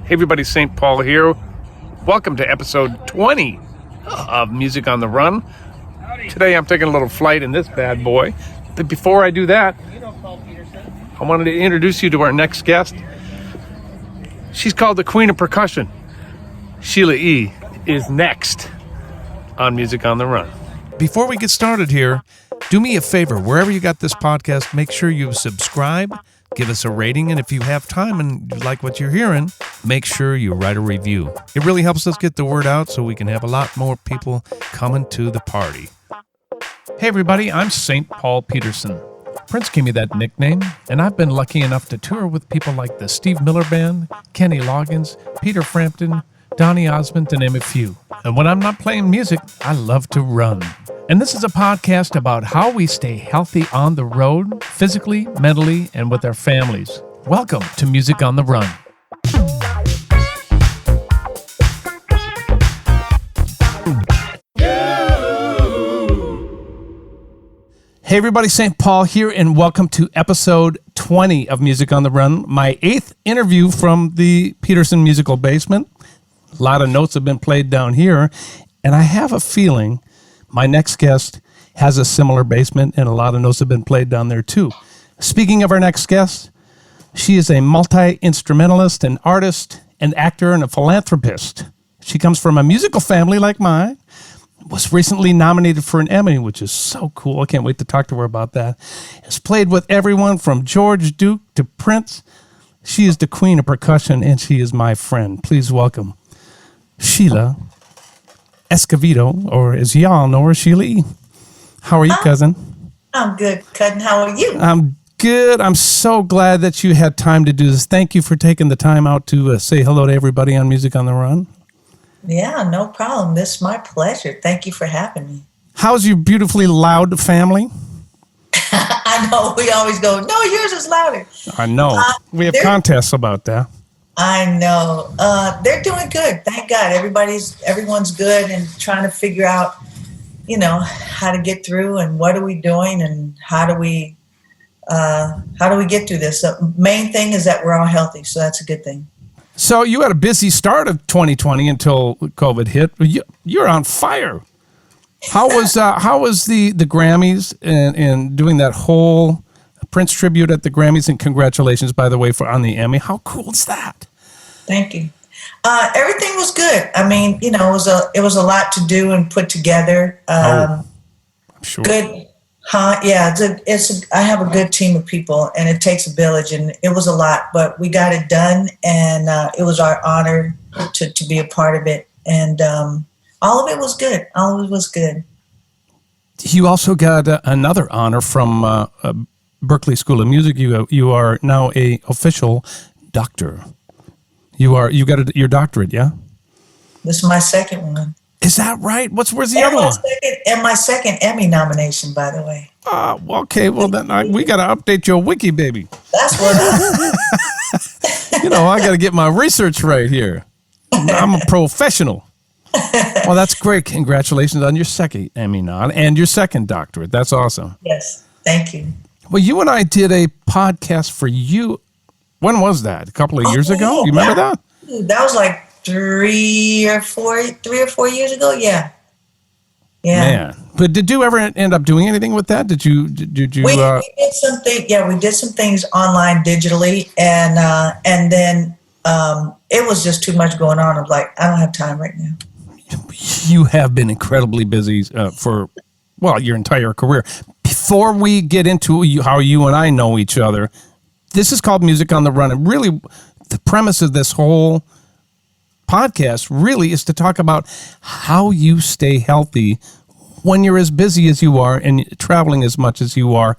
Hey everybody, St. Paul here. Welcome to episode 20 of Music on the Run. Today I'm taking a little flight in this bad boy. But before I do that, I wanted to introduce you to our next guest. She's called the Queen of Percussion. Sheila E is next on Music on the Run. Before we get started here, do me a favor. Wherever you got this podcast, make sure you subscribe, give us a rating, and if you have time and you like what you're hearing, make sure you write a review. It really helps us get the word out so we can have a lot more people coming to the party. Hey everybody, I'm St. Paul Peterson. Prince gave me that nickname, and I've been lucky enough to tour with people like the Steve Miller Band, Kenny Loggins, Peter Frampton, Donny Osmond, to name a few. And when I'm not playing music, I love to run. And this is a podcast about how we stay healthy on the road, physically, mentally, and with our families. Welcome to Music on the Run. Hey everybody, St. Paul here, and welcome to episode 20 of Music on the Run, my 8th interview from the Peterson Musical Basement. A lot of notes have been played down here, and I have a feeling my next guest has a similar basement, and a lot of notes have been played down there too. Speaking of our next guest, she is a multi-instrumentalist, an artist, an actor, and a philanthropist. She comes from a musical family like mine, was recently nominated for an Emmy, which is so cool. I can't wait to talk to her about that. Has played with everyone from George Duke to Prince. She is the Queen of Percussion, and she is my friend. Please welcome Sheila Escovedo, or as y'all know her, Sheila E. How are you, cousin? I'm good, cousin. How are you? I'm good. I'm so glad that you had time to do this. Thank you for taking the time out to say hello to everybody on Music on the Run. Yeah, no problem. This is my pleasure. Thank you for having me. How's your beautifully loud family? I know. We always go, no, yours is louder. I know. We have contests about that. I know. They're doing good. Thank God. Everyone's good and trying to figure out, how to get through and what are we doing and how do we get through this. The main thing is that we're all healthy, so that's a good thing. So you had a busy start of 2020 until COVID hit. You're on fire. How was the Grammys and doing that whole Prince tribute at the Grammys? And congratulations, by the way, on the Emmy. How cool is that? Thank you. Everything was good. I mean, it was a lot to do and put together. I'm sure. Good. Yeah, I have a good team of people, and it takes a village, and it was a lot, but we got it done, and it was our honor to be a part of it, and all of it was good. All of it was good. You also got another honor from Berklee School of Music. You are now a official doctor. You got your doctorate, yeah? This is my second one. Is that right? Where's the other one? My second Emmy nomination, by the way. Okay. Well, then we got to update your wiki, baby. That's what I got to get my research right here. I'm a professional. Well, that's great. Congratulations on your second Emmy nod and your second doctorate. That's awesome. Yes. Thank you. Well, you and I did a podcast for you. When was that? A couple of years ago? You remember that? That was like 3 or 4 years ago. Yeah. Man, but did you ever end up doing anything with that? Did you? We did something. Yeah, we did some things online digitally, and then it was just too much going on. I'm like, I don't have time right now. You have been incredibly busy for your entire career. Before we get into how you and I know each other, this is called Music on the Run, and really, the premise of this whole podcast really is to talk about how you stay healthy when you're as busy as you are and traveling as much as you are.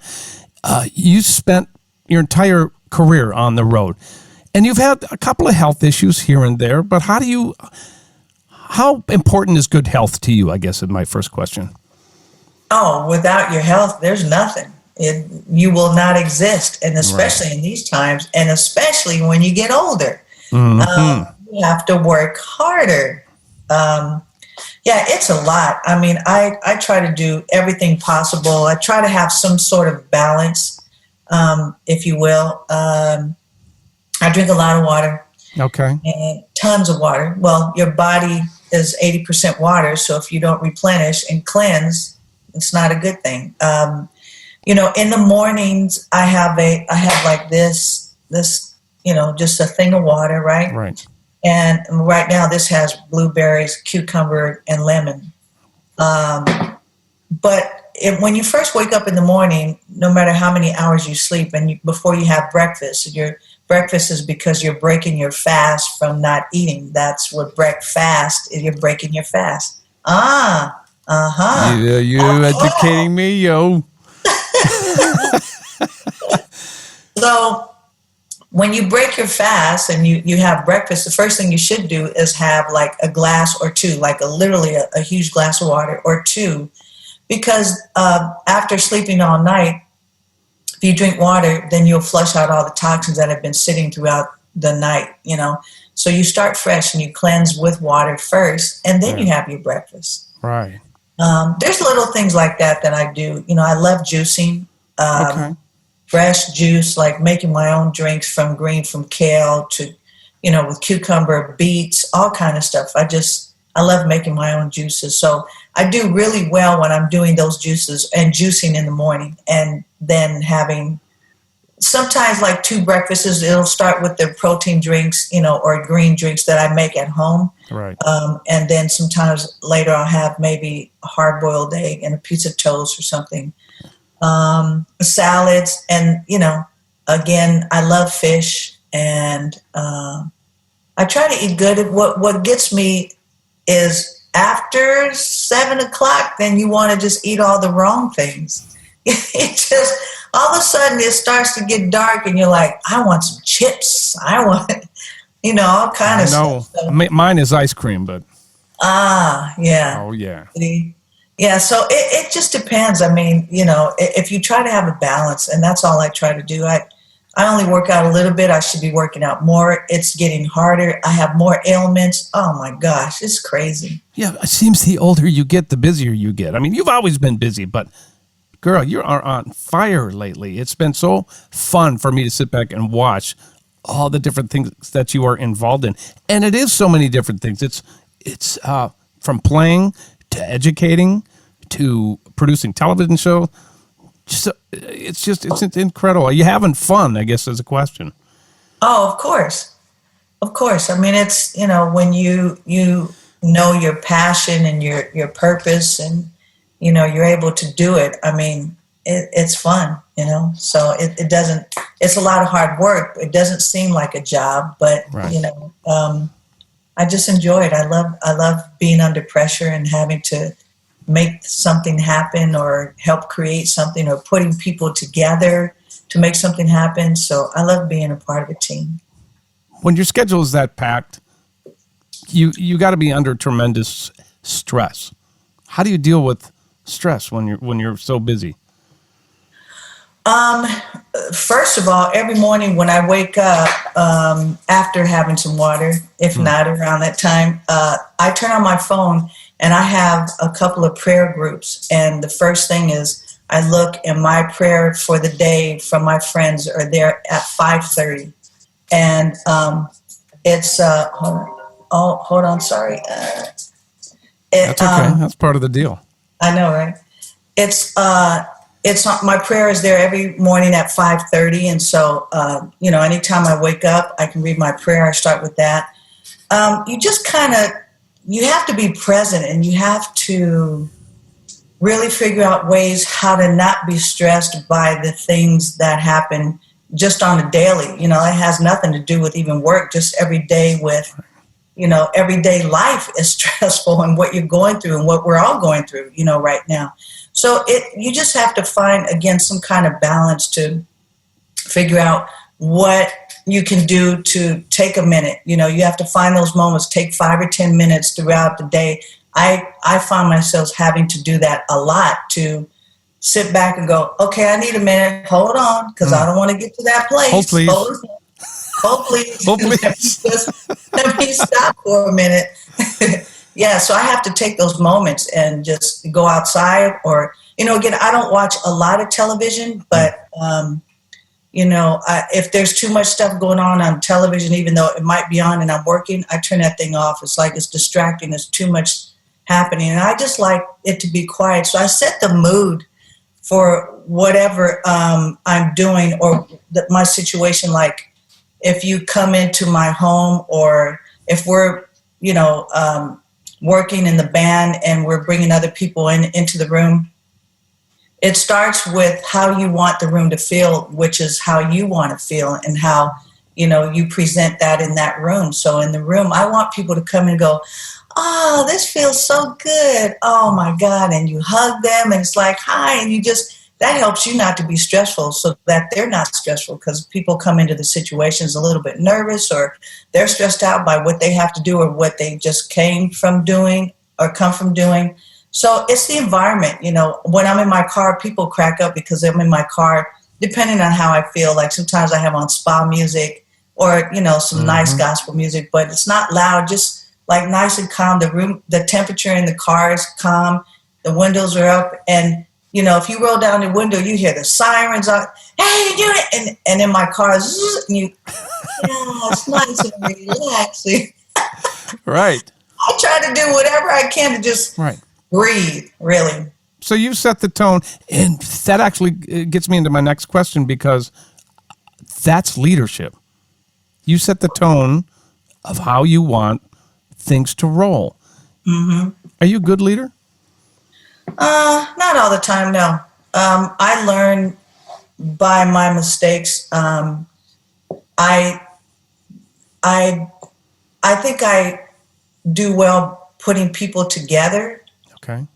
You spent your entire career on the road, and you've had a couple of health issues here and there, but how important is good health to you, I guess, is my first question. Oh, without your health, there's nothing. You will not exist, and especially in these times, and especially when you get older. Mm-hmm. You have to work harder. It's a lot. I mean, I try to do everything possible. I try to have some sort of balance, if you will. I drink a lot of water. Okay. And tons of water. Well, your body is 80% water, so if you don't replenish and cleanse, it's not a good thing. In the mornings, I have like this, just a thing of water, right? Right. And right now, this has blueberries, cucumber, and lemon. When you first wake up in the morning, no matter how many hours you sleep, and before you have breakfast, your breakfast is because you're breaking your fast from not eating. That's what breakfast is. You're breaking your fast. Yeah, you educating me, yo. So when you break your fast and you have breakfast, the first thing you should do is have like a glass or two, like literally a huge glass of water or two, because after sleeping all night, if you drink water, then you'll flush out all the toxins that have been sitting throughout the night, So you start fresh and you cleanse with water first, and then you have your breakfast. Right. There's little things like that I do. I love juicing. Okay. Fresh juice, like making my own drinks from kale to, with cucumber, beets, all kind of stuff. I love making my own juices. So I do really well when I'm doing those juices and juicing in the morning, and then having sometimes like 2 breakfasts. It'll start with the protein drinks, or green drinks that I make at home. Right. And then sometimes later I'll have maybe a hard-boiled egg and a piece of toast or something. Salads, and again, I love fish, and I try to eat good. What gets me is after 7 o'clock, then you want to just eat all the wrong things. It just all of a sudden it starts to get dark, and you're like, I want some chips. I want, all kind of stuff. So, mine is ice cream, but yeah. Oh yeah. Yeah, so it just depends. I mean, if you try to have a balance, and that's all I try to do. I only work out a little bit. I should be working out more. It's getting harder. I have more ailments. Oh, my gosh, it's crazy. Yeah, it seems the older you get, the busier you get. I mean, you've always been busy, but, girl, you are on fire lately. It's been so fun for me to sit back and watch all the different things that you are involved in. And it is so many different things. It's from playing to educating, to producing television show. It's incredible. Are you having fun, I guess, is a question. Oh, of course. I mean, it's, when you know your passion and your purpose, and, you're able to do it. I mean, it's fun, so it's a lot of hard work. It doesn't seem like a job, but, right. I just enjoy it. I love being under pressure and having to make something happen, or help create something, or putting people together to make something happen. So I love being a part of a team. When your schedule is that packed, you got to be under tremendous stress. How do you deal with stress when you're so busy? First of all, every morning when I wake up, after having some water, if not around that time, I turn on my phone, and I have a couple of prayer groups. And the first thing is I look, and my prayer for the day from my friends are there at 5:30. And it's hold on, sorry. That's okay. That's part of the deal. I know, right? It's not, my prayer is there every morning at 5:30, and so anytime I wake up, I can read my prayer. I start with that. You have to be present, and you have to really figure out ways how to not be stressed by the things that happen just on a daily. It has nothing to do with even work. Just every day with, everyday life is stressful, and what you're going through and what we're all going through, right now. So you just have to find, again, some kind of balance to figure out what you can do to take a minute. You have to find those moments, take 5 or 10 minutes throughout the day. I find myself having to do that a lot, to sit back and go, okay, I need a minute, hold on, because I don't want to get to that place. Hold please. Hold please. Let me stop for a minute. Yeah, so I have to take those moments and just go outside, or, again, I don't watch a lot of television, but if there's too much stuff going on television, even though it might be on and I'm working, I turn that thing off. It's like it's distracting. There's too much happening. And I just like it to be quiet. So I set the mood for whatever I'm doing or my situation. Like if you come into my home or if we're, working in the band and we're bringing other people into the room, it starts with how you want the room to feel, which is how you want to feel and how, you present that in that room. So in the room, I want people to come and go, oh, this feels so good. Oh my God. And you hug them and it's like, hi. And that helps you not to be stressful so that they're not stressful, because people come into the situations a little bit nervous or they're stressed out by what they have to do or what they just came from doing or come from doing. So it's the environment. When I'm in my car, people crack up because I'm in my car, depending on how I feel. Like sometimes I have on spa music or, some nice gospel music, but it's not loud, just like nice and calm. The room, the temperature in the car is calm. The windows are up. And, if you roll down the window, you hear the sirens on, hey, do it. And in my car, and it's nice and relaxing. Right. I try to do whatever I can to just breathe, really. So you set the tone, and that actually gets me into my next question, because that's leadership. You set the tone of how you want things to roll. Mm-hmm. Are you a good leader? Not all the time, no. I learn by my mistakes. I think I do well putting people together. Okay.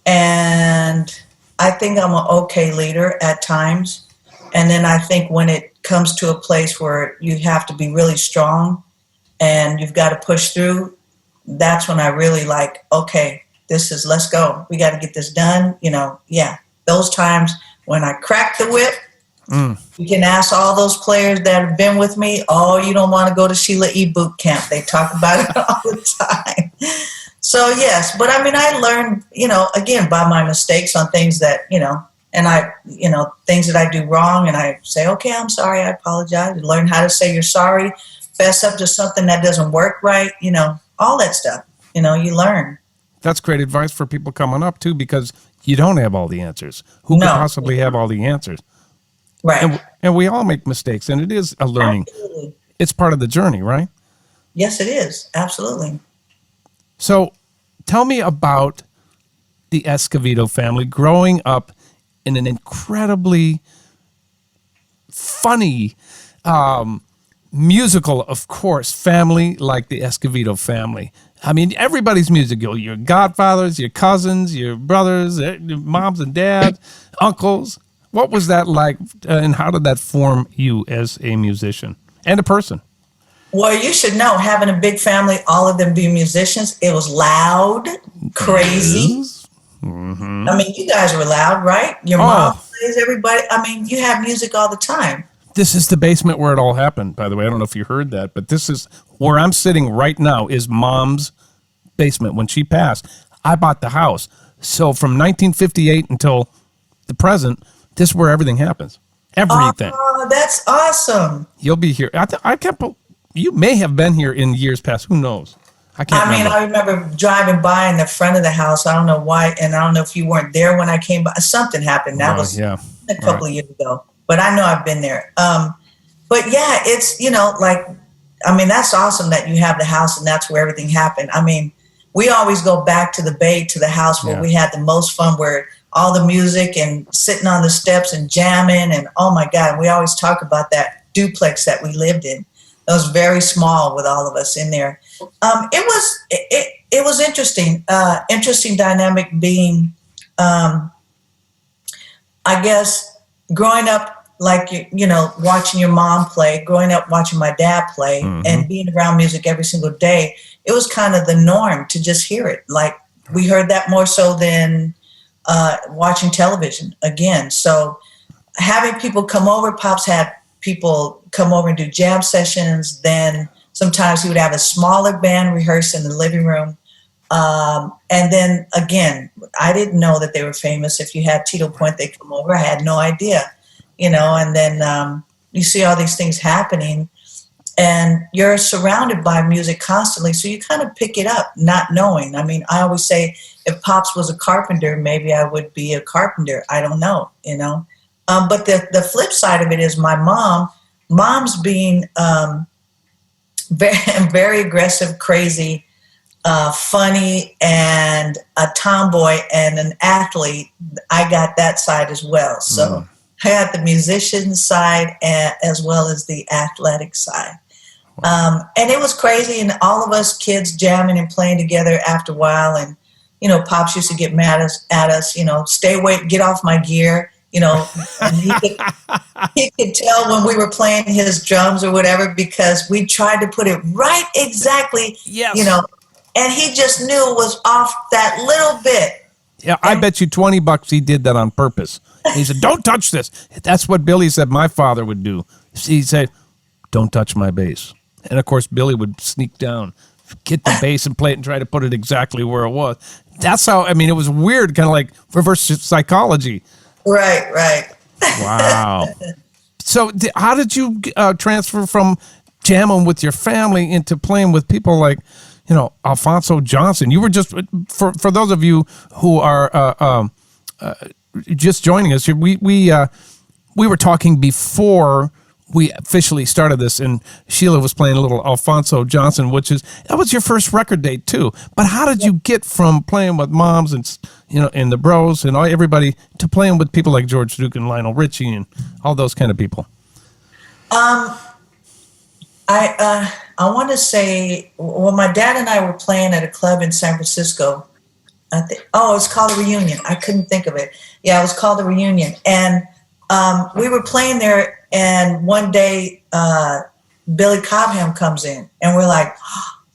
And I think I'm an okay leader at times. And then I think when it comes to a place where you have to be really strong and you've got to push through, that's when I really like, okay, let's go. We got to get this done. Those times when I crack the whip, you can ask all those players that have been with me, oh, you don't want to go to Sheila E boot camp. They talk about it all the time. So yes, but I learned, again, by my mistakes on things that, and things that I do wrong, and I say, okay, I'm sorry, I apologize. Learn how to say you're sorry, fess up to something that doesn't work right, all that stuff, you learn. That's great advice for people coming up too, because you don't have all the answers. Who could possibly have all the answers? Right. And we all make mistakes, and it is a learning. Absolutely. It's part of the journey, right? Yes, it is. Absolutely. So tell me about the Escovedo family growing up in an incredibly funny, musical, of course, family like the Escovedo family. I mean, everybody's musical. Your godfathers, your cousins, your brothers, your moms and dads, uncles. What was that like, and how did that form you as a musician and a person? Well, you should know, having a big family, all of them being musicians, it was loud, crazy. Yes. Mm-hmm. I mean, you guys were loud, right? Your mom plays, everybody. I mean, you have music all the time. This is the basement where it all happened, by the way. I don't know if you heard that, but this is where I'm sitting right now is Mom's basement. When she passed, I bought the house. So from 1958 until the present, this is where everything happens. Everything. Oh, that's awesome. You'll be here. You may have been here in years past. Who knows? I can't remember. I remember driving by in the front of the house. I don't know why, and I don't know if you weren't there when I came by. Something happened. That was a couple of years ago. But I know I've been there. But yeah, it's, that's awesome that you have the house and that's where everything happened. I mean, we always go back to the Bay, to the house where we had the most fun, where all the music and sitting on the steps and jamming. And oh my God, we always talk about that duplex that we lived in. It was very small with all of us in there. It was interesting. Interesting dynamic being, I guess, growing up, like, watching your mom play, growing up watching my dad play, and being around music every single day, it was kind of the norm to just hear it. Like, we heard that more so than watching television again. So having people come over, Pops had people come over and do jam sessions. Then sometimes he would have a smaller band rehearse in the living room. And then again, I didn't know that they were famous. If you had Tito Puente come over, I had no idea. and then you see all these things happening, and you're surrounded by music constantly, so you kind of pick it up, not knowing. I mean, I always say, if Pops was a carpenter, maybe I would be a carpenter. I don't know, But the flip side of it is my mom's being very, very aggressive, crazy, funny, and a tomboy and an athlete. I got that side as well. So I got the musician side as well as the athletic side. And it was crazy, and all of us kids jamming and playing together after a while. And, Pops used to get mad at us, stay away, get off my gear. And he could tell when we were playing his drums or whatever, because we tried to put it right exactly, yes. And he just knew it was off that little bit. Yeah, I bet you $20 he did that on purpose. He said, "Don't touch this." That's what Billy said my father would do. He'd say, "Don't touch my bass." And of course, Billy would sneak down, get the bass and play it and try to put it exactly where it was. That's how, it was weird, kind of like reverse psychology. Right. Wow. So how did you transfer from jamming with your family into playing with people like, Alphonso Johnson? You were just, for those of you who are just joining us here, we were talking before we officially started this, and Sheila was playing a little Alphonso Johnson, that was your first record date too. But how did you get from playing with moms and, and the bros and everybody to playing with people like George Duke and Lionel Richie and all those kind of people? I want to say, when my dad and I were playing at a club in San Francisco, it's called The Reunion. I couldn't think of it. Yeah, it was called The Reunion. And we were playing there, and one day Billy Cobham comes in, and we're like,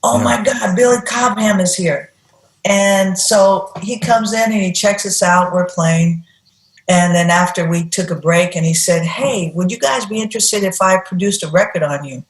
"Oh my God, Billy Cobham is here!" And so he comes in and he checks us out. We're playing, and then after we took a break, and he said, "Hey, would you guys be interested if I produced a record on you?"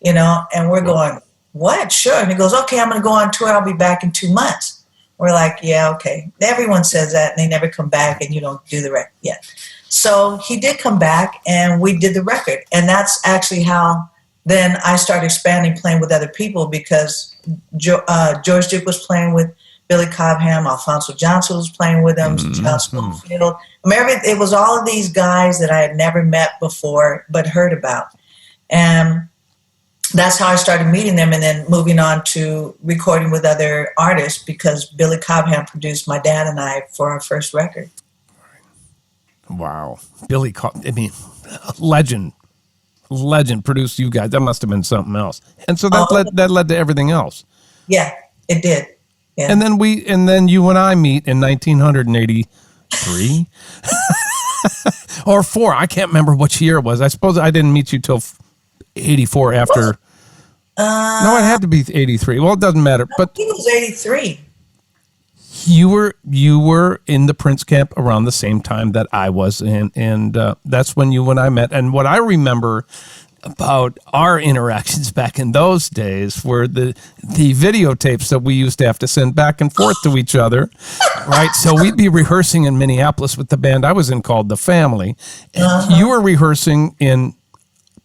And we're going, "What? Sure." And he goes, "Okay, I'm going to go on tour. I'll be back in 2 months." We're like, "Yeah, okay." Everyone says that, and they never come back, and you don't do the record yet. So he did come back, and we did the record. And that's actually how then I started expanding, playing with other people, because George Duke was playing with Billy Cobham, Alphonso Johnson was playing with him, John Schofield. It was all of these guys that I had never met before but heard about. And that's how I started meeting them, and then moving on to recording with other artists, because Billy Cobham produced my dad and I for our first record. Wow. Billy legend produced you guys. That must have been something else. And so that led to everything else. Yeah, it did. Yeah. And then you and I meet in 1983 or 4. I can't remember which year it was. I suppose I didn't meet you till 84 after. No, it had to be 83. Well, it doesn't matter. But I think it was 83. You were in the Prince camp around the same time that I was, and that's when you and I met. And what I remember about our interactions back in those days were the videotapes that we used to have to send back and forth to each other, right? So we'd be rehearsing in Minneapolis with the band I was in called The Family, and you were rehearsing in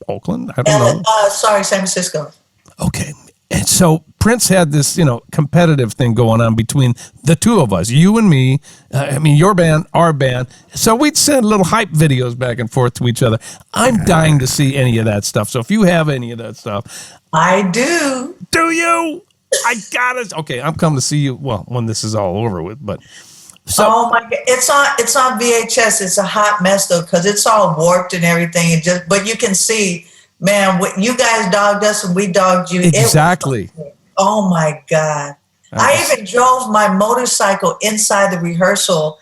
Oakland? I don't know. San Francisco. Okay. And so Prince had this, competitive thing going on between the two of us, you and me. Your band, our band. So we'd send little hype videos back and forth to each other. I'm dying to see any of that stuff. So if you have any of that stuff. I do. Do you? I got it. Okay, I'm coming to see you, well, when this is all over with. But so, oh my God, it's on VHS. It's a hot mess though, because it's all warped and everything. But you can see, man, you guys dogged us and we dogged you. Exactly. Oh my God. I even drove my motorcycle inside the rehearsal,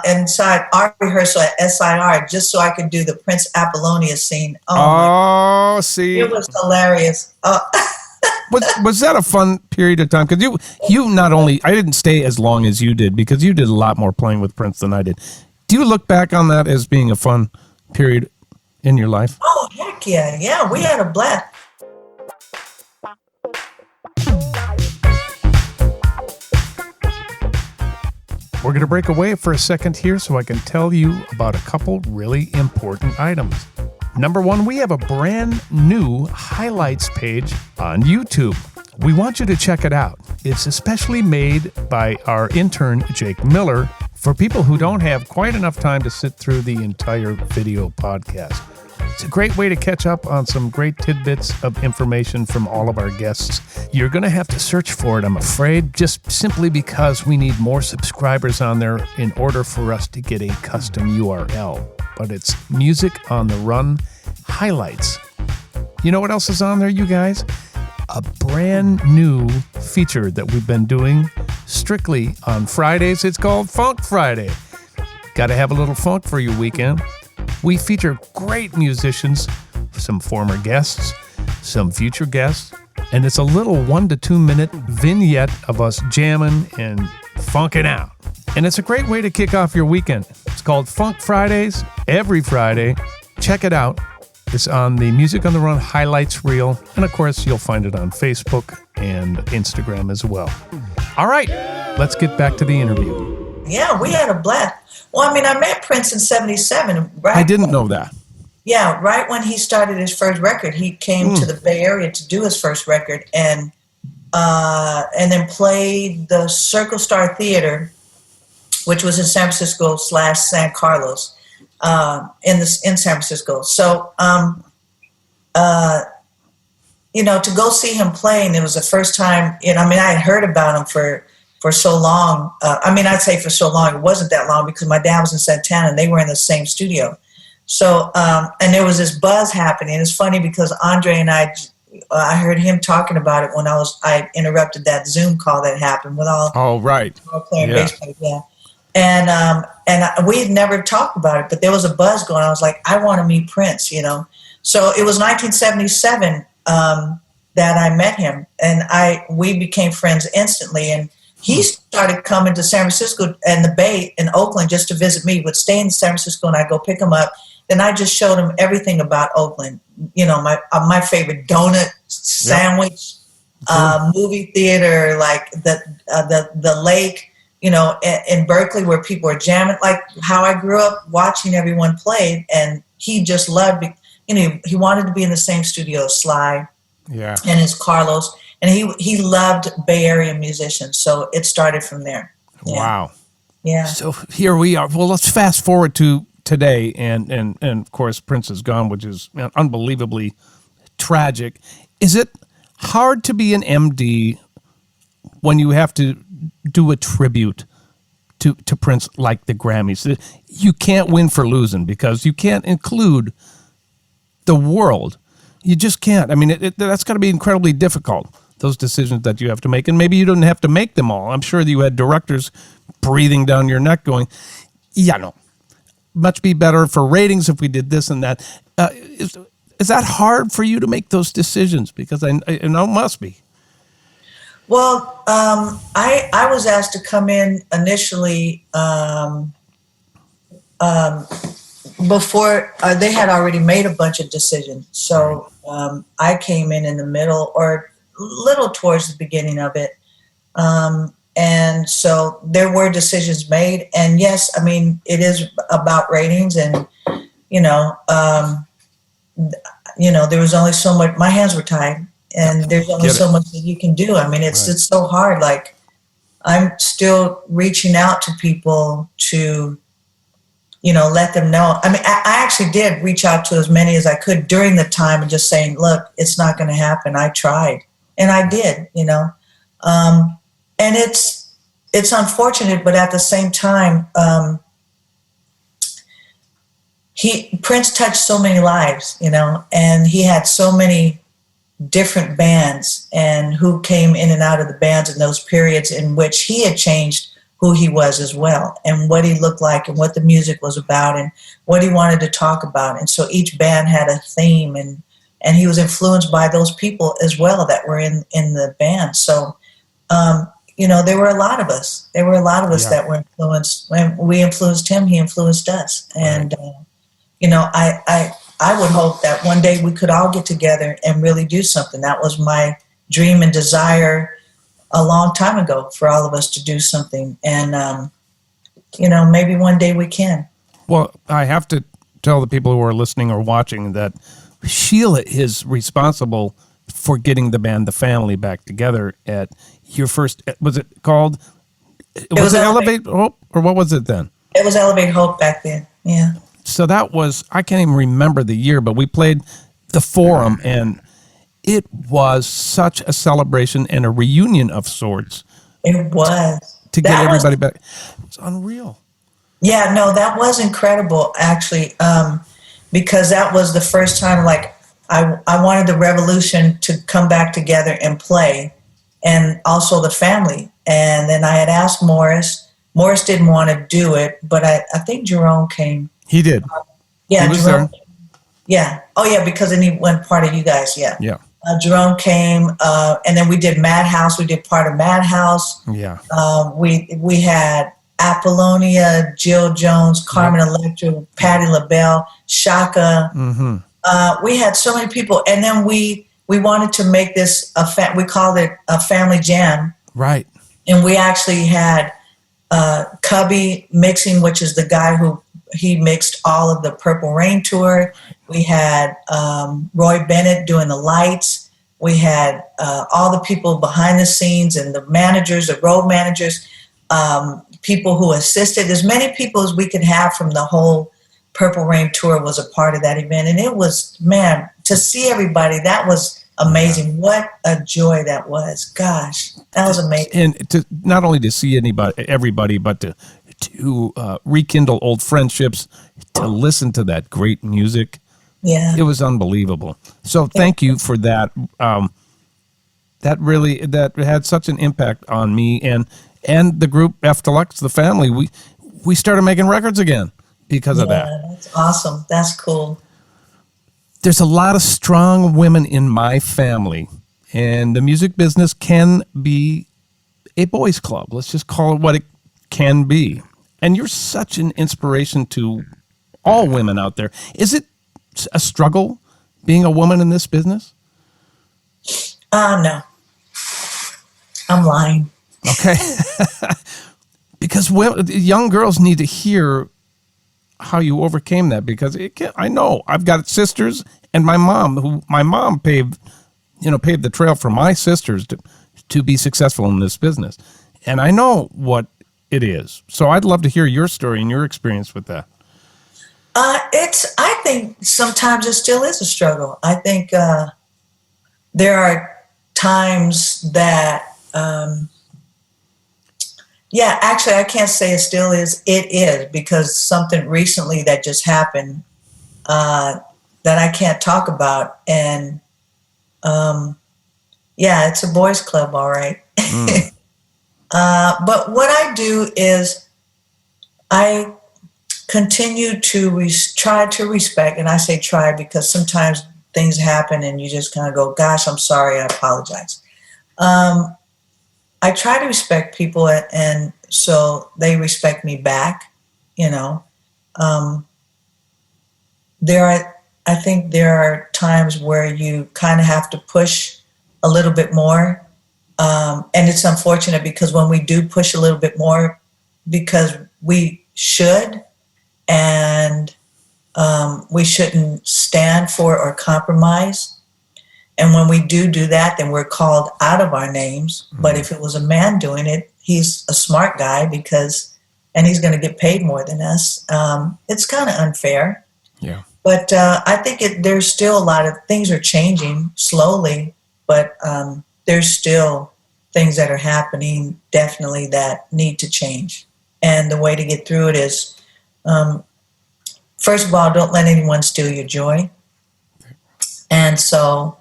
inside our rehearsal at SIR, just so I could do the Prince Apollonia scene. Oh, see. It was hilarious. Was that a fun period of time? Because you not only, I didn't stay as long as you did, because you did a lot more playing with Prince than I did. Do you look back on that as being a fun period in your life? Oh, heck yeah. Yeah, we had a blast. We're going to break away for a second here so I can tell you about a couple really important items. Number one, we have a brand new highlights page on YouTube. We want you to check it out. It's especially made by our intern, Jake Miller, for people who don't have quite enough time to sit through the entire video podcast. It's a great way to catch up on some great tidbits of information from all of our guests. You're going to have to search for it, I'm afraid, just simply because we need more subscribers on there in order for us to get a custom URL. But it's Music on the Run Highlights. You know what else is on there, you guys? A brand new feature that we've been doing strictly on Fridays. It's called Funk Friday. Got to have a little funk for your weekend. We feature great musicians, some former guests, some future guests, and it's a little 1 to 2 minute vignette of us jamming and funking out. And it's a great way to kick off your weekend. It's called Funk Fridays, every Friday. Check it out. It's on the Music on the Run highlights reel. And of course, you'll find it on Facebook and Instagram as well. All right, let's get back to the interview. Yeah, we had a blast. Well, I mean, I met Prince in 1977, right? I didn't know that. Yeah, right when he started his first record, he came to the Bay Area to do his first record, and then played the Circle Star Theater, which was in San Francisco / San Carlos, in San Francisco. So, to go see him playing, it was the first time. I had heard about him for so long. I'd say for so long. It wasn't that long because my dad was in Santana and they were in the same studio. So, and there was this buzz happening. It's funny because Andre and I heard him talking about it when I interrupted that Zoom call that happened with all. Oh, right. Playing bass players, yeah. And we had never talked about it, but there was a buzz going on. I was like, I want to meet Prince, So it was 1977 that I met him, and we became friends instantly. And he started coming to San Francisco and the Bay in Oakland just to visit me. He would stay in San Francisco, and I'd go pick him up. Then I just showed him everything about Oakland. My favorite donut sandwich, movie theater, like the lake. In Berkeley where people are jamming, like how I grew up watching everyone play, and he just loved it. He wanted to be in the same studio as Sly, and his Carlos, and he loved Bay Area musicians. So it started from there. Yeah. Wow. Yeah. So here we are. Well, let's fast forward to today, and of course Prince is gone, which is unbelievably tragic. Is it hard to be an MD when you have to do a tribute to Prince like the Grammys? You can't win for losing because you can't include the world. You just can't. That's got to be incredibly difficult, those decisions that you have to make. And maybe you didn't have to make them all. I'm sure that you had directors breathing down your neck going, much be better for ratings if we did this and that. Is that hard for you to make those decisions? Because I know it must be. Well, I was asked to come in initially before they had already made a bunch of decisions. So I came in the middle or a little towards the beginning of it. And so there were decisions made. And yes, it is about ratings and, there was only so much, my hands were tied. And there's only so much that you can do. It's so hard. Like, I'm still reaching out to people to, let them know. I actually did reach out to as many as I could during the time and just saying, look, it's not going to happen. I tried. And I did, and it's unfortunate, but at the same time, Prince touched so many lives, and he had so many different bands and who came in and out of the bands in those periods in which he had changed who he was as well and what he looked like and what the music was about and what he wanted to talk about. And so each band had a theme and he was influenced by those people as well that were in the band. So, there were a lot of us. There were a lot of us that were influenced. When we influenced him, he influenced us. And, I would hope that one day we could all get together and really do something. That was my dream and desire a long time ago, for all of us to do something. And maybe one day we can. Well, I have to tell the people who are listening or watching that Sheila is responsible for getting the band, The Family, back together at your first, was it called? Was it Elevate Hope, or what was it then? It was Elevate Hope back then, yeah. So that was, I can't even remember the year, but we played the Forum, and it was such a celebration and a reunion of sorts. It was. To get everybody back. It was unreal. Yeah, no, that was incredible, actually, because that was the first time, like, I wanted the Revolution to come back together and play, and also the Family. And then I had asked Morris. Morris didn't want to do it, but I think Jerome came. He did. Yeah, he was Jerome. there. Yeah. Oh, yeah, because then he went part of you guys, yeah. Yeah. Jerome came, and then we did Madhouse. We did part of Madhouse. Yeah. We had Apollonia, Jill Jones, Carmen Electra, Patti LaBelle, Shaka. Mm-hmm. We had so many people, and then we wanted to make this we called it a family jam. Right. And we actually had Cubby mixing, which is the guy who he mixed all of the Purple Rain tour. We had Roy Bennett doing the lights. We had all the people behind the scenes and the managers, the road managers, people who assisted. As many people as we could have from the whole Purple Rain tour was a part of that event. And it was, man, to see everybody, that was amazing. Yeah. What a joy that was. Gosh, that was amazing. And to not only to see everybody, but to rekindle old friendships, to listen to that great music. Yeah. It was unbelievable. So thank you for that. That had such an impact on me and the group F Deluxe, the Family. We started making records again because of that. That's awesome. That's cool. There's a lot of strong women in my family, and the music business can be a boys' club. Let's just call it what it can be. And you're such an inspiration to all women out there. Is it a struggle being a woman in this business? No. I'm lying. Okay. Because young girls need to hear how you overcame that, because I know I've got sisters and my mom paved the trail for my sisters to be successful in this business. And I know what it is. So I'd love to hear your story and your experience with that. I think sometimes it still is a struggle. I think there are times that, actually I can't say it still is. It is, because something recently that just happened that I can't talk about. And it's a boys' club, all right. Mm. But what I do is I continue to try to respect, and I say try because sometimes things happen and you just kind of go, gosh, I'm sorry, I apologize. I try to respect people, and so they respect me back, I think there are times where you kind of have to push a little bit more. And it's unfortunate because when we do push a little bit more, because we should, and we shouldn't stand for or compromise. And when we do that, then we're called out of our names. Mm-hmm. But if it was a man doing it, he's a smart guy and he's going to get paid more than us. It's kind of unfair. Yeah. But I think there's still a lot of things are changing slowly, but there's still things that are happening definitely that need to change. And the way to get through it is, first of all, don't let anyone steal your joy. And so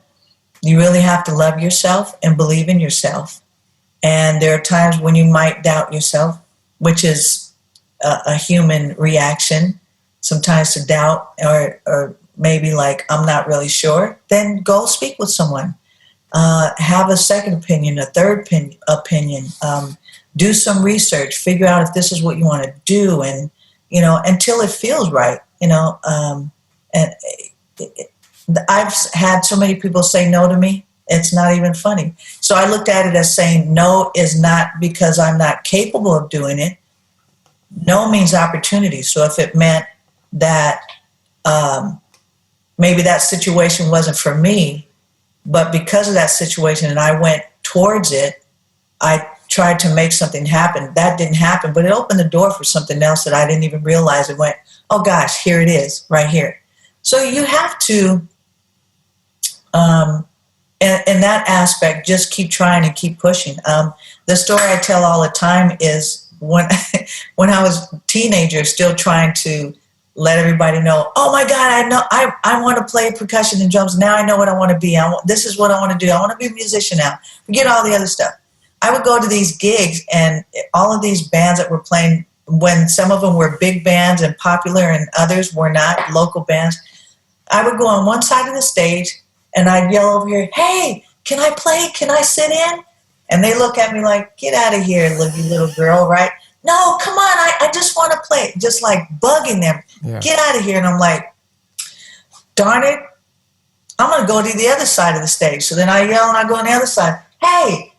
you really have to love yourself and believe in yourself. And there are times when you might doubt yourself, which is a human reaction, sometimes to doubt or maybe like, I'm not really sure. Then go speak with someone. Have a second opinion, a third opinion. Do some research, figure out if this is what you want to do, and until it feels right. And I've had so many people say no to me, it's not even funny. So I looked at it as saying no is not because I'm not capable of doing it. no means opportunity. So if it meant that maybe that situation wasn't for me, but because of that situation and I went towards it, I tried to make something happen. That didn't happen, but it opened the door for something else that I didn't even realize. It went, oh gosh, here it is, right here. So you have to, in that aspect, just keep trying and keep pushing. The story I tell all the time is when when I was a teenager, still trying to let everybody know, oh my God, I want to play percussion and drums. Now I know what I want to be. This is what I want to do. I want to be a musician now. Forget all the other stuff. I would go to these gigs and all of these bands that were playing, when some of them were big bands and popular and others were not, local bands, I would go on one side of the stage and I'd yell over here, hey, can I play? Can I sit in? And they look at me like, get out of here, you little girl, right? No, come on, I just want to play. Just like bugging them. Yeah. Get out of here. And I'm like, darn it, I'm going to go to the other side of the stage. So then I yell and I go on the other side. Hey,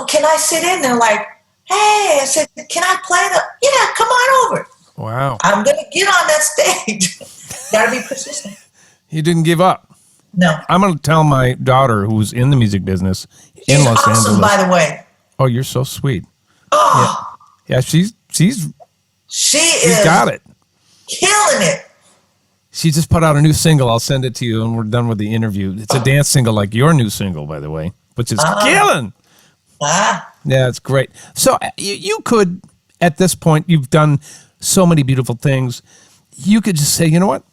can I sit in? They're like, hey, I said, can I play yeah, come on over. Wow. I'm going to get on that stage. Got to be persistent. You didn't give up. No. I'm going to tell my daughter, who's in the music business in Los awesome, Angeles. By the way. Oh, you're so sweet. Oh. Yeah, she's got it. Killing it. She just put out a new single. I'll send it to you, and we're done with the interview. It's a dance single like your new single, by the way, which is killing. Yeah, it's great. So you could, at this point, you've done so many beautiful things. You could just say, you know what?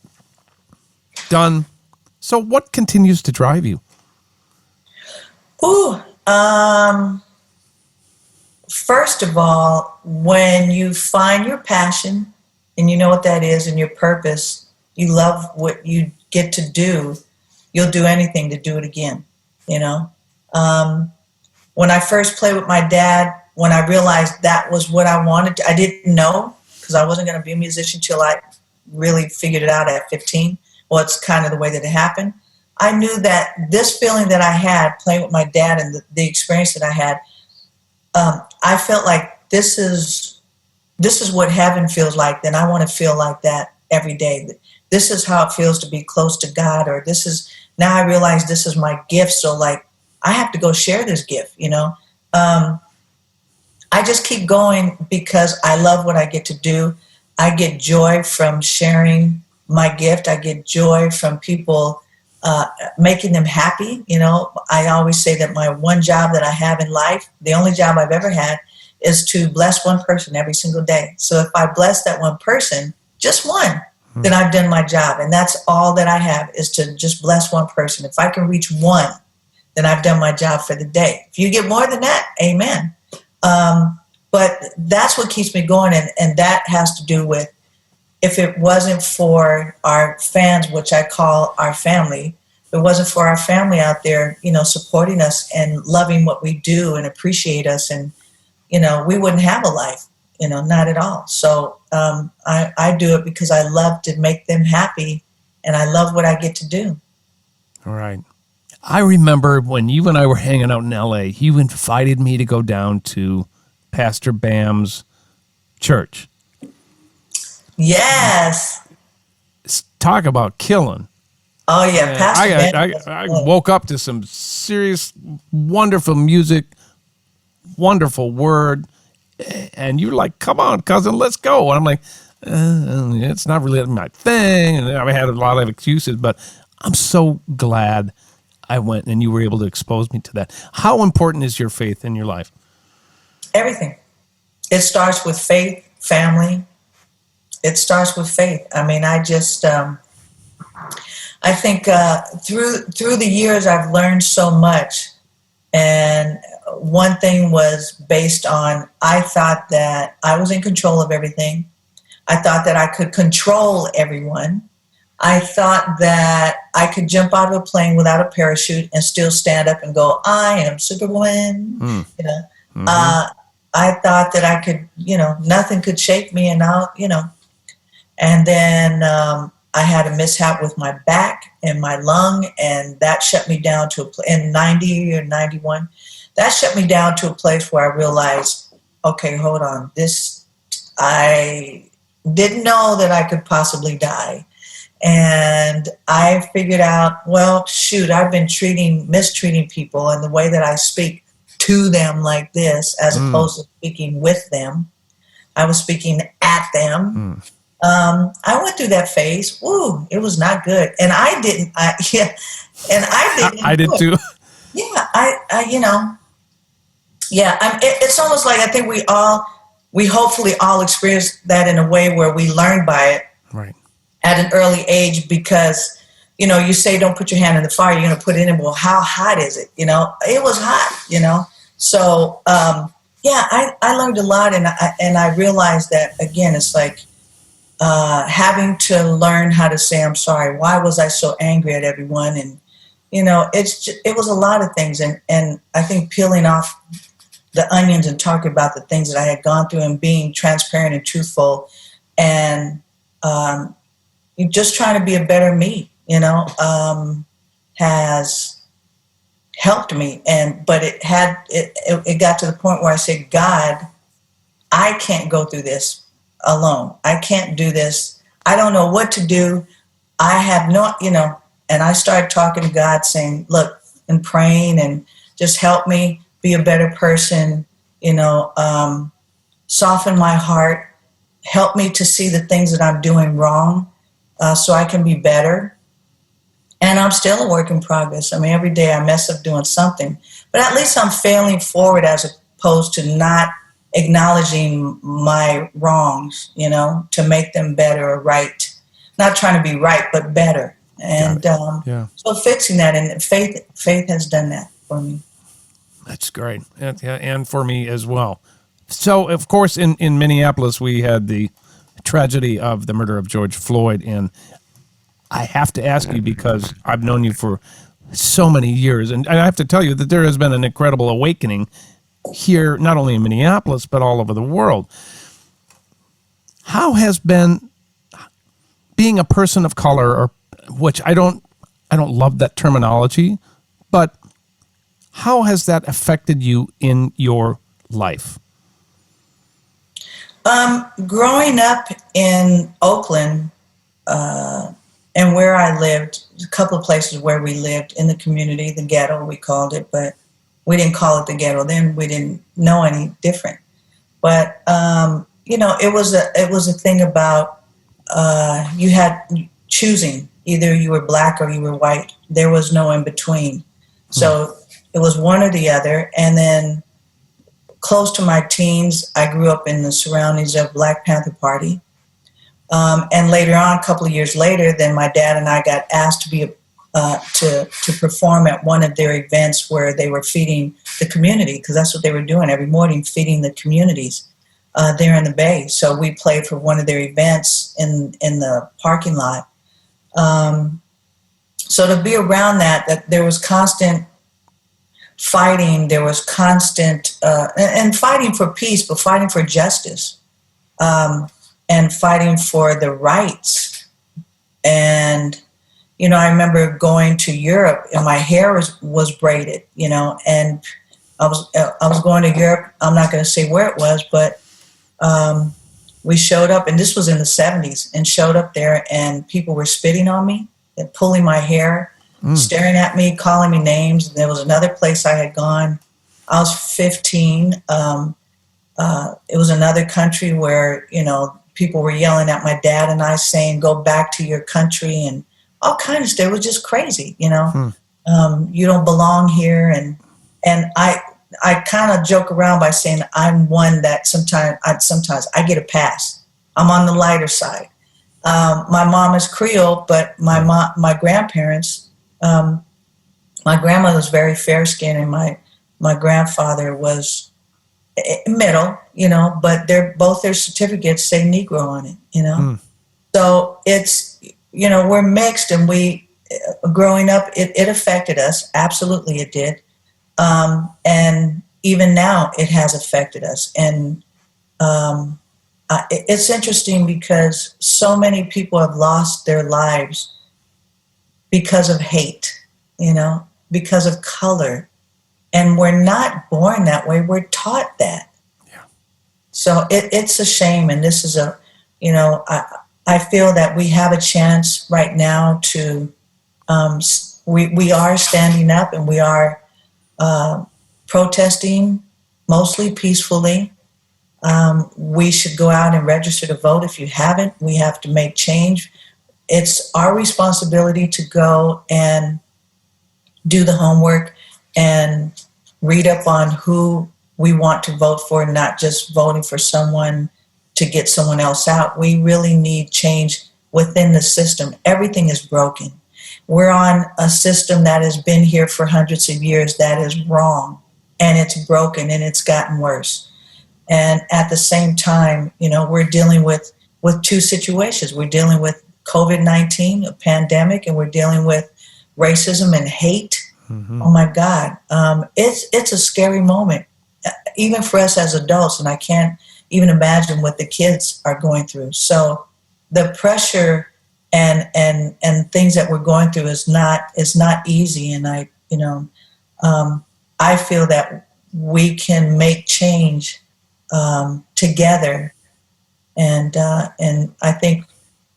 Done. So what continues to drive you? First of all, when you find your passion and you know what that is and your purpose, you love what you get to do, you'll do anything to do it again, you know? When I first played with my dad, when I realized that was what I wanted, I didn't know, because I wasn't going to be a musician till I really figured it out at 15. Well, it's kind of the way that it happened. I knew that this feeling that I had playing with my dad and the experience that I had, I felt like this is what heaven feels like. Then I want to feel like that every day. This is how it feels to be close to God, or now I realize this is my gift. So like, I have to go share this gift, you know? I just keep going because I love what I get to do. I get joy from sharing my gift. I get joy from people, making them happy. You know, I always say that my one job that I have in life, the only job I've ever had, is to bless one person every single day. So if I bless that one person, just one, then I've done my job. And that's all that I have, is to just bless one person. If I can reach one, then I've done my job for the day. If you get more than that, amen. But that's what keeps me going. And that has to do with, if it wasn't for our fans, which I call our family, if it wasn't for our family out there, you know, supporting us and loving what we do and appreciate us, and, you know, we wouldn't have a life, you know, not at all. So I do it because I love to make them happy, and I love what I get to do. All right. I remember when you and I were hanging out in LA, you invited me to go down to Pastor Bam's church. Yes. Talk about killing. Oh, yeah. Pastor I woke up to some serious, wonderful music, wonderful word. And you're like, come on, cousin, let's go. And I'm like, it's not really my thing. And I had a lot of excuses, but I'm so glad I went and you were able to expose me to that. How important is your faith in your life? Everything. It starts with faith, family. It starts with faith. I mean, I just, I think through the years, I've learned so much. And one thing was based on, I thought that I was in control of everything. I thought that I could control everyone. I thought that I could jump out of a plane without a parachute and still stand up and go, I am Superwoman. You know, I thought that I could, you know, nothing could shake me, and I'll, you know. And then I had a mishap with my back and my lung, and that shut me down to in 90 or 91. That shut me down to a place where I realized, okay, hold on, I didn't know that I could possibly die. And I figured out, well, shoot, I've been mistreating people, and the way that I speak to them like this, as opposed to speaking with them, I was speaking at them. I went through that phase. Woo, it was not good. And I didn't, I did too. Yeah, it's almost like I think we hopefully all experience that in a way where we learn by it. Right. At an early age, because, you say don't put your hand in the fire, you're going to put it in. Well, how hot is it? It was hot, So, I learned a lot, and I realized that, again, it's like having to learn how to say I'm sorry. Why was I so angry at everyone? And, it was a lot of things. And I think peeling off the onions and talking about the things that I had gone through and being transparent and truthful, and you're just trying to be a better me, has helped me. But it got to the point where I said, God, I can't go through this alone. I can't do this. I don't know what to do. I have no, and I started talking to God, saying, look, and praying, and just help me be a better person, soften my heart, help me to see the things that I'm doing wrong, so I can be better. And I'm still a work in progress. I mean, every day I mess up doing something, but at least I'm failing forward as opposed to not acknowledging my wrongs, to make them better or right. Not trying to be right, but better. And so fixing that, and faith has done that for me. That's great. And for me as well. So, of course, in Minneapolis, we had the tragedy of the murder of George Floyd. And I have to ask you, because I've known you for so many years, and I have to tell you that there has been an incredible awakening here, not only in Minneapolis, but all over the world. How has been being a person of color, or which I don't love that terminology, but how has that affected you in your life? Growing up in Oakland, and where I lived, a couple of places where we lived in the community, the ghetto, we called it, but we didn't call it the ghetto then. We didn't know any different. But, it was a thing about you had choosing. Either you were black or you were white. There was no in between. So it was one or the other. And then close to my teens, I grew up in the surroundings of Black Panther Party. And later on, a couple of years later, then my dad and I got asked to be to perform at one of their events where they were feeding the community, because that's what they were doing every morning, feeding the communities there in the Bay. So we played for one of their events in the parking lot. So to be around that there was constant fighting, there was constant, and fighting for peace, but fighting for justice, and fighting for the rights. And, I remember going to Europe, and my hair was braided, and I was going to Europe. I'm not going to say where it was, but we showed up, and this was in the 70s, and showed up there, and people were spitting on me and pulling my hair, staring at me, calling me names. And there was another place I had gone. I was 15. It was another country where, people were yelling at my dad and I, saying, go back to your country, and all kinds of stuff. It was just crazy, you don't belong here. And I kind of joke around by saying I'm one that sometimes I get a pass. I'm on the lighter side. My mom is Creole, but my grandparents, my grandmother was very fair skinned, and my grandfather was middle, but both their certificates say Negro on it, So it's, we're mixed, and we, growing up, it affected us. Absolutely it did. And even now it has affected us. And it's interesting because so many people have lost their lives because of hate, because of color. And we're not born that way. We're taught that. Yeah. So it's a shame. And this is I feel that we have a chance right now to, we are standing up and we are protesting, mostly peacefully. We should go out and register to vote. If you haven't, we have to make change. It's our responsibility to go and do the homework and read up on who we want to vote for, not just voting for someone to get someone else out. We really need change within the system. Everything is broken. We're on a system that has been here for hundreds of years that is wrong, and it's broken, and it's gotten worse. And at the same time, we're dealing with two situations. We're dealing with COVID-19, a pandemic, and we're dealing with racism and hate. Mm-hmm. Oh my God. It's a scary moment, even for us as adults, and I can't even imagine what the kids are going through. So the pressure and things that we're going through is not easy. And I feel that we can make change together. And I think,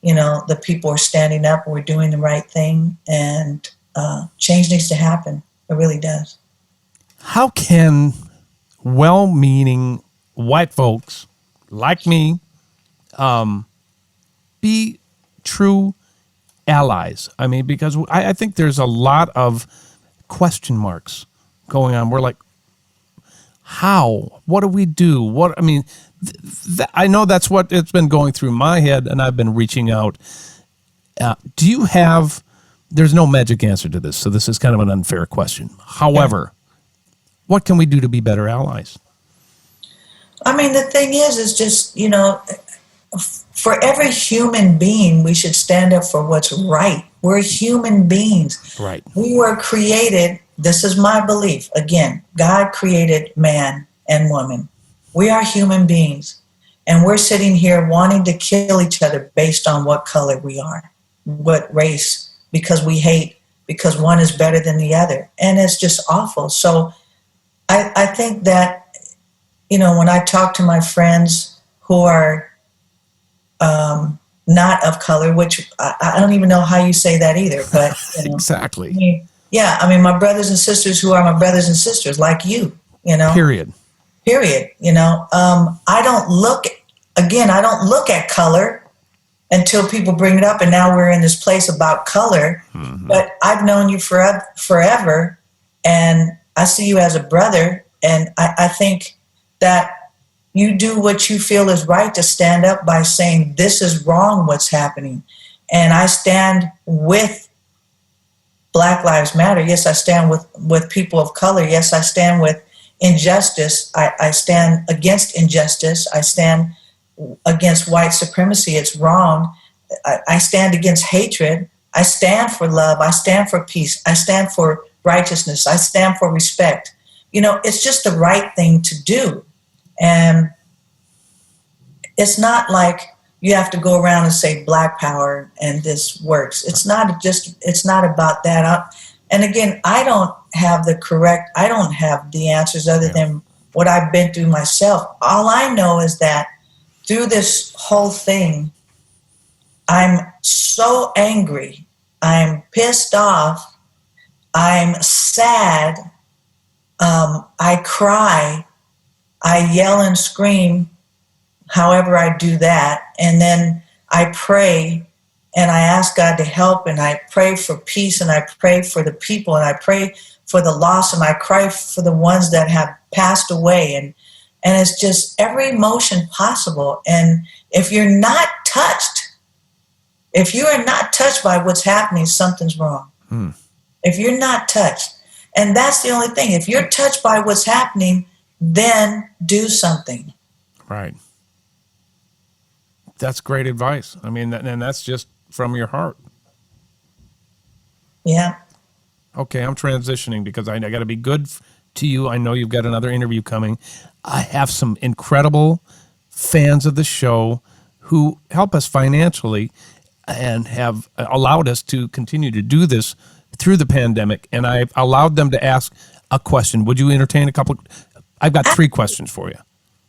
the people are standing up, we're doing the right thing, and change needs to happen. It really does. How can well-meaning white folks like me be true allies? I mean, because I think there's a lot of question marks going on. We're like, how? What do we do? What? I mean, I know that's what it's been going through my head, and I've been reaching out. Do you have? There's no magic answer to this, so this is kind of an unfair question. However, what can we do to be better allies? I mean, the thing is just, for every human being, we should stand up for what's right. We're human beings. Right. We were created, this is my belief, again, God created man and woman. We are human beings, and we're sitting here wanting to kill each other based on what color we are, what race, because we hate, because one is better than the other. And it's just awful. So I think that, when I talk to my friends who are not of color, which I don't even know how you say that either, but exactly. My brothers and sisters who are my brothers and sisters, like you, Period. I don't look at color until people bring it up, and now we're in this place about color. Mm-hmm. But I've known you forever, and I see you as a brother, and I think that you do what you feel is right to stand up by saying, this is wrong, what's happening. And I stand with Black Lives Matter. Yes, I stand with people of color. Yes, I stand with injustice. I stand against injustice. I stand against white supremacy. It's wrong. I stand against hatred. I stand for love. I stand for peace. I stand for righteousness. I stand for respect. It's just the right thing to do. And it's not like you have to go around and say Black power and this works. It's not about that. And again, I don't have the answers other than what I've been through myself. All I know is that through this whole thing, I'm so angry. I'm pissed off. I'm sad. I cry. I yell and scream, however I do that. And then I pray and I ask God to help, and I pray for peace, and I pray for the people, and I pray for the lost, and I cry for the ones that have passed away. And it's just every emotion possible. And if you're not touched, if you are not touched by what's happening, something's wrong. If you're not touched, and that's the only thing. If you're touched by what's happening, then do something. Right. That's great advice. I mean, and that's just from your heart. Yeah. Okay, I'm transitioning because I got to be good to you. I know you've got another interview coming. I have some incredible fans of the show who help us financially and have allowed us to continue to do this through the pandemic. And I've allowed them to ask a question. Would you entertain a couple? I've got 3 questions for you.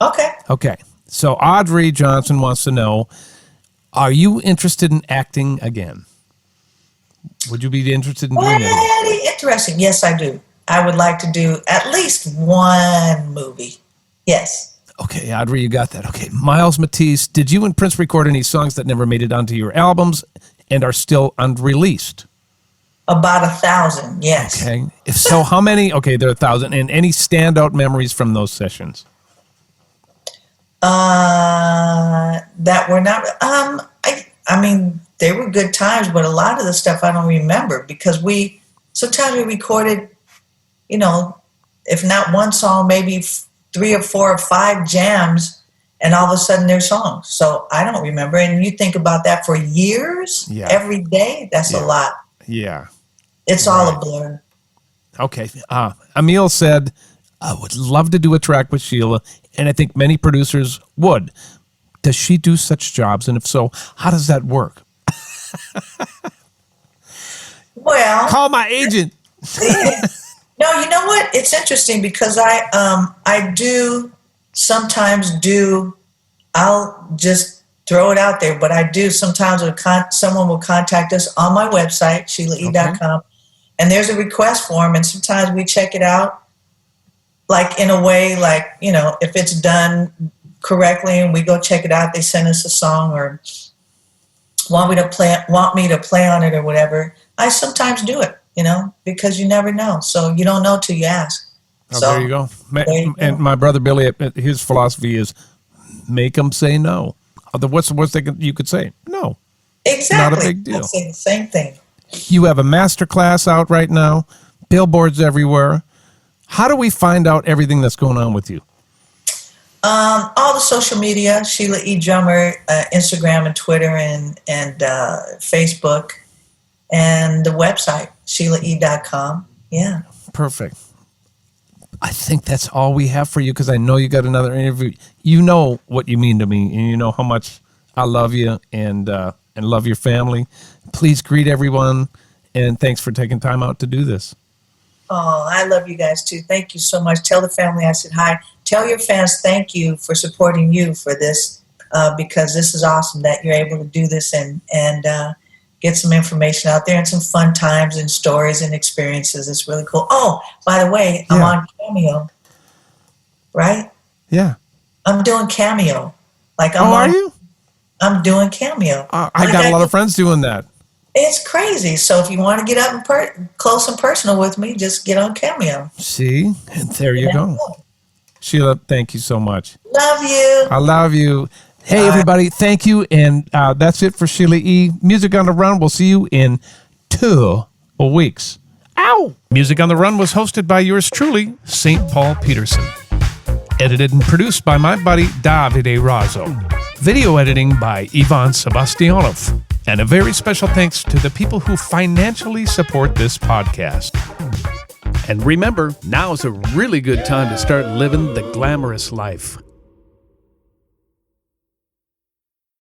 Okay. Okay. So Audrey Johnson wants to know, are you interested in acting again? Would you be interested in doing it? Very interesting. Yes, I do. I would like to do at least one movie. Yes. Okay, Audrey, you got that. Okay, Miles Matisse, did you and Prince record any songs that never made it onto your albums and are still unreleased? About 1,000, yes. Okay. If so, how many? Okay, there are 1,000. And any standout memories from those sessions? That were not. I mean, they were good times, but a lot of the stuff I don't remember because sometimes we recorded, you know, if not one song, maybe 3 or 4 or 5 jams, and all of a sudden they're songs. So I don't remember. And you think about that for years, every day. That's a lot. Yeah. It's all a blur. Okay. Emil said, I would love to do a track with Sheila, and I think many producers would. Does she do such jobs? And if so, how does that work? Well, call my agent. No, you know what? It's interesting because I do sometimes do. I'll just throw it out there, but I do sometimes. Someone will contact us on my website, SheilaE.com, and there's a request form, and sometimes we check it out, like in a way, like, you know, if it's done correctly, and we go check it out. They send us a song or want me to play on it or whatever. I sometimes do it, you know, because you never know. So you don't know till you ask. Oh, so, there you go. And my brother Billy, his philosophy is make them say no. What's the worst you could say? No. Exactly. Not a big deal. I'll say the same thing. You have a master class out right now, billboards everywhere. How do we find out everything that's going on with you? All the social media, Sheila E. Drummer, Instagram and Twitter and Facebook, and the website, SheilaE.com. Yeah. Perfect. I think that's all we have for you because I know you got another interview. You know what you mean to me, and you know how much I love you and love your family. Please greet everyone, and thanks for taking time out to do this. Oh, I love you guys too. Thank you so much. Tell the family I said hi. Tell your fans thank you for supporting you for this because this is awesome that you're able to do this and get some information out there and some fun times and stories and experiences. It's really cool. Oh, by the way, I'm on Cameo, right? Yeah. I'm doing Cameo. Are you? I'm doing Cameo. I got a lot of friends doing that. It's crazy. So if you want to get up close and personal with me, just get on Cameo. See? And there you go. Sheila, thank you so much. Love you. I love you. Hey, everybody, thank you. And that's it for Sheila E. Music on the Run. We'll see you in 2 weeks. Ow! Music on the Run was hosted by yours truly, St. Paul Peterson. Edited and produced by my buddy, Davide Raso. Video editing by Ivan Sebastianov. And a very special thanks to the people who financially support this podcast. And remember, now is a really good time to start living the glamorous life.